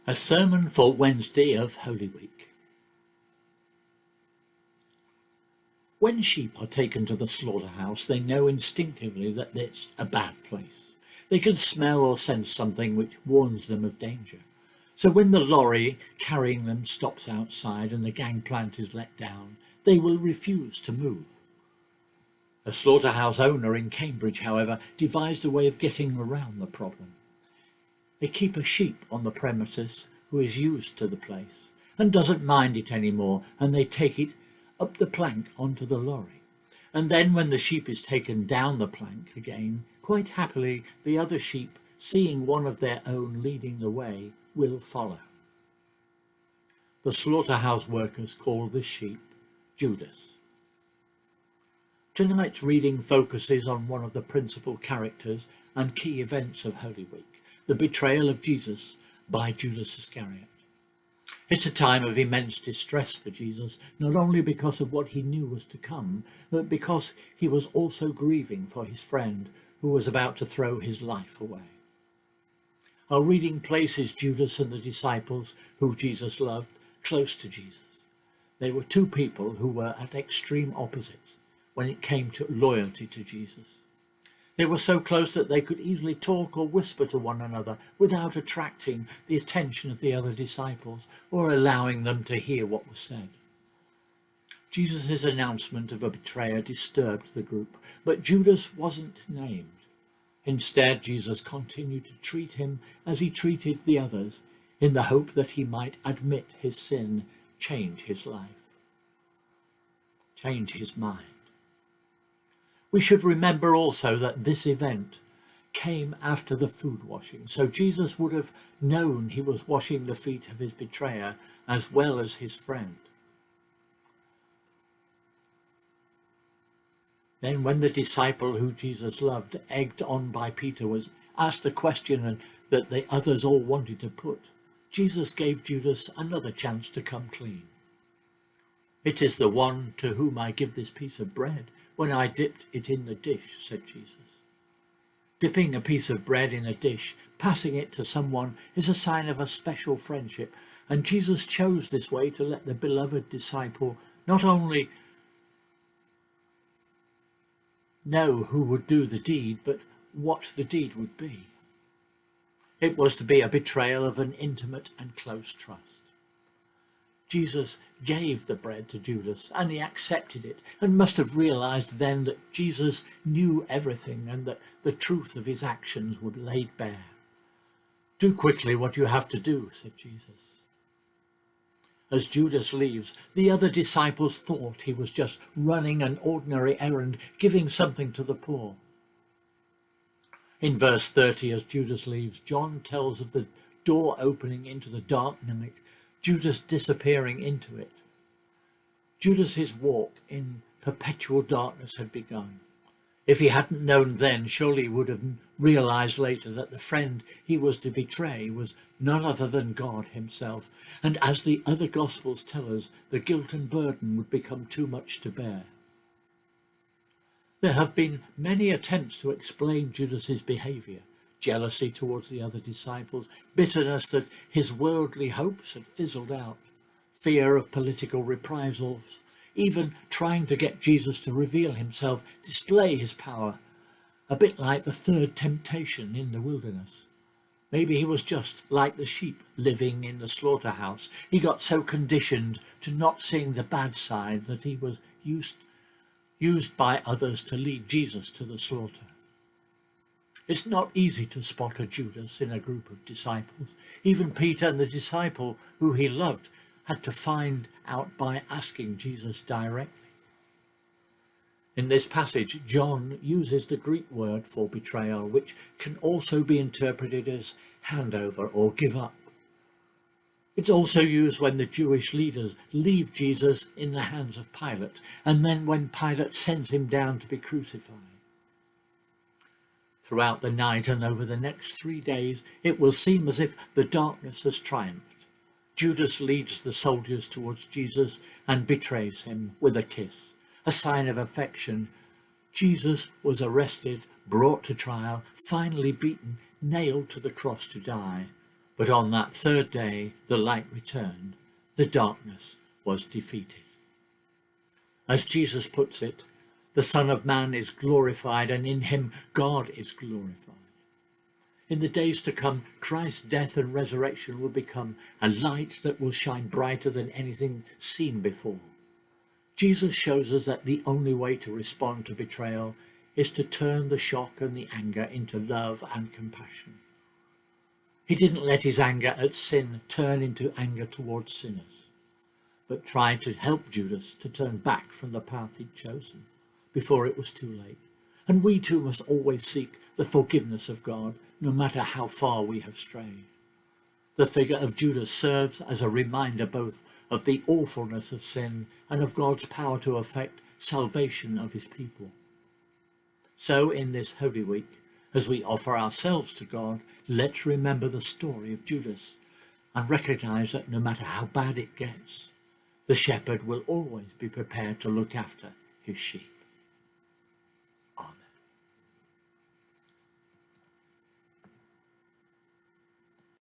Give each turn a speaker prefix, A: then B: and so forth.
A: A sermon for Wednesday of Holy Week. When sheep are taken to the slaughterhouse, they know instinctively that it's a bad place. They can smell or sense something which warns them of danger. So when the lorry carrying them stops outside and the gangplank is let down, they will refuse to move. A slaughterhouse owner in Cambridge, however, devised a way of getting around the problem. They keep a sheep on the premises who is used to the place and doesn't mind it anymore, and they take it up the plank onto the lorry. And then when the sheep is taken down the plank again, quite happily the other sheep, seeing one of their own leading the way, will follow. The slaughterhouse workers call this sheep Judas. Tonight's reading focuses on one of the principal characters and key events of Holy Week, the betrayal of Jesus by Judas Iscariot. It's a time of immense distress for Jesus, not only because of what he knew was to come, but because he was also grieving for his friend who was about to throw his life away. Our reading places Judas and the disciples who Jesus loved close to Jesus. They were two people who were at extreme opposites when it came to loyalty to Jesus. They were so close that they could easily talk or whisper to one another without attracting the attention of the other disciples or allowing them to hear what was said. Jesus' announcement of a betrayer disturbed the group, but Judas wasn't named. Instead, Jesus continued to treat him as he treated the others, in the hope that he might admit his sin, change his life, change his mind. We should remember also that this event came after the food washing, so Jesus would have known he was washing the feet of his betrayer as well as his friend. Then when the disciple who Jesus loved, egged on by Peter, was asked a question that the others all wanted to put, Jesus gave Judas another chance to come clean. "It is the one to whom I give this piece of bread when I dipped it in the dish," said Jesus. Dipping a piece of bread in a dish, passing it to someone, is a sign of a special friendship, and Jesus chose this way to let the beloved disciple not only know who would do the deed, but what the deed would be. It was to be a betrayal of an intimate and close trust. Jesus gave the bread to Judas, and he accepted it, and must have realized then that Jesus knew everything and that the truth of his actions would be laid bare. "Do quickly what you have to do," said Jesus. As Judas leaves, the other disciples thought he was just running an ordinary errand, giving something to the poor. In verse 30, as Judas leaves, John tells of the door opening into the dark night, Judas disappearing into it. Judas's walk in perpetual darkness had begun. If he hadn't known then, surely he would have realized later that the friend he was to betray was none other than God himself. And as the other Gospels tell us, the guilt and burden would become too much to bear. There have been many attempts to explain Judas's behavior. Jealousy towards the other disciples, bitterness that his worldly hopes had fizzled out, fear of political reprisals, even trying to get Jesus to reveal himself, display his power, a bit like the third temptation in the wilderness. Maybe he was just like the sheep living in the slaughterhouse. He got so conditioned to not seeing the bad side that he was used by others to lead Jesus to the slaughter. It's not easy to spot a Judas in a group of disciples. Even Peter and the disciple who he loved had to find out by asking Jesus directly. In this passage, John uses the Greek word for betrayal, which can also be interpreted as handover or give up. It's also used when the Jewish leaders leave Jesus in the hands of Pilate, and then when Pilate sends him down to be crucified. Throughout the night and over the next 3 days, it will seem as if the darkness has triumphed. Judas leads the soldiers towards Jesus and betrays him with a kiss, a sign of affection. Jesus was arrested, brought to trial, finally beaten, nailed to the cross to die. But on that third day the light returned, the darkness was defeated. As Jesus puts it, the Son of Man is glorified, and in him God is glorified. In the days to come, Christ's death and resurrection will become a light that will shine brighter than anything seen before. Jesus shows us that the only way to respond to betrayal is to turn the shock and the anger into love and compassion. He didn't let his anger at sin turn into anger towards sinners, but tried to help Judas to turn back from the path he'd chosen before it was too late. And we too must always seek the forgiveness of God, no matter how far we have strayed. The figure of Judas serves as a reminder both of the awfulness of sin and of God's power to effect salvation of his people. So in this Holy Week, as we offer ourselves to God, let's remember the story of Judas and recognize that no matter how bad it gets, the shepherd will always be prepared to look after his sheep.